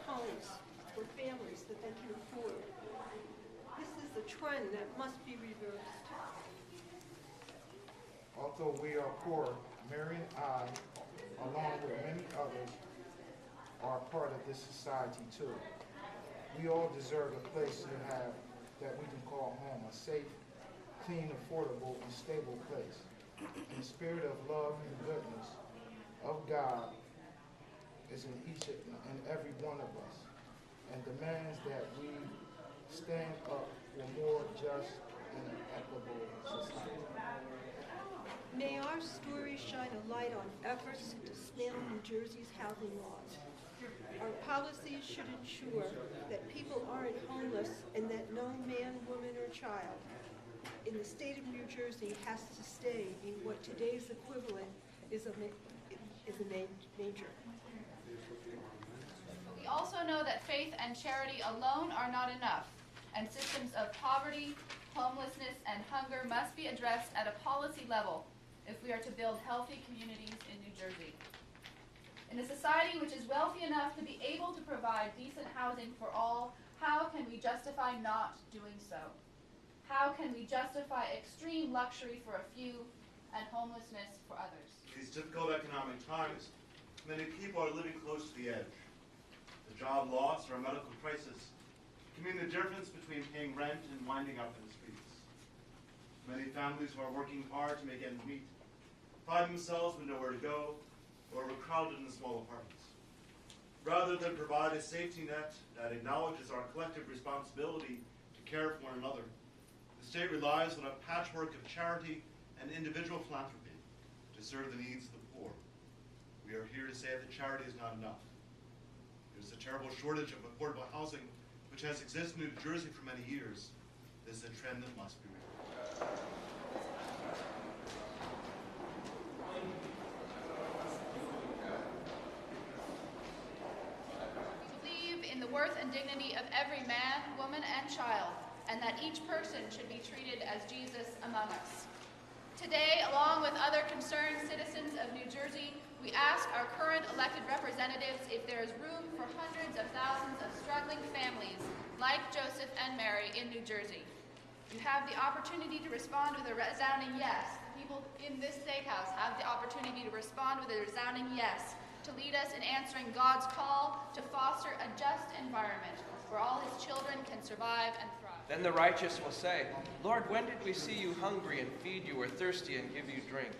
homes for families that they can afford. This is a trend that must be reversed. Although we are poor, Mary and I, along with many others, are part of this society too. We all deserve a place to have that we can call home, a safe, clean, affordable, and stable place. And the spirit of love and goodness of God is in each and every one of us, and demands that we stand up for more just and equitable society. May our story shine a light on efforts to dismantle New Jersey's housing laws. Our policies should ensure that people aren't homeless and that no man, woman, or child in the state of New Jersey has to stay in what today's equivalent is a manger. We also know that faith and charity alone are not enough, and systems of poverty, homelessness, and hunger must be addressed at a policy level if we are to build healthy communities in New Jersey. In a society which is wealthy enough to be able to provide decent housing for all, how can we justify not doing so? How can we justify extreme luxury for a few and homelessness for others? In these difficult economic times, many people are living close to the edge. The job loss or a medical crisis can mean the difference between paying rent and winding up in the streets. Many families who are working hard to make ends meet find themselves with nowhere to go or are crowded in small apartments. Rather than provide a safety net that acknowledges our collective responsibility to care for one another, the state relies on a patchwork of charity and individual philanthropy to serve the needs of the poor. We are here to say that charity is not enough. There's a terrible shortage of affordable housing which has existed in New Jersey for many years. This is a trend that must be reversed. Worth and dignity of every man, woman, and child, and that each person should be treated as Jesus among us. Today, along with other concerned citizens of New Jersey, we ask our current elected representatives if there is room for hundreds of thousands of struggling families like Joseph and Mary in New Jersey. You have the opportunity to respond with a resounding yes. People in this State House have the opportunity to respond with a resounding yes, to lead us in answering God's call to foster a just environment where all his children can survive and thrive. Then the righteous will say, Lord, when did we see you hungry and feed you, or thirsty and give you drink?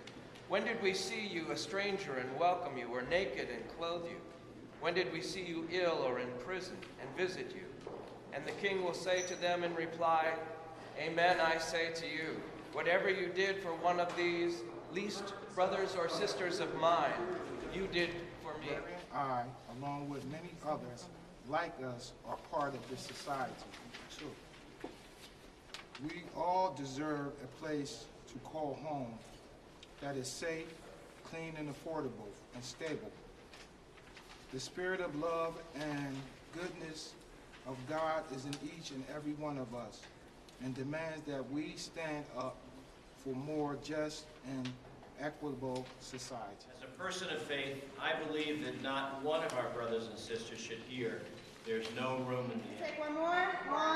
When did we see you a stranger and welcome you, or naked and clothe you? When did we see you ill or in prison and visit you? And the king will say to them in reply, Amen, I say to you, whatever you did for one of these least brothers or sisters of mine, you did for me. Mary and I, along with many others like us, are part of this society too. We all deserve a place to call home that is safe, clean, and affordable, and stable. The spirit of love and goodness of God is in each and every one of us, and demands that we stand up for more just and equitable society. As a person of faith, I believe that not one of our brothers and sisters should hear there's no room in the end. Take one more. 1,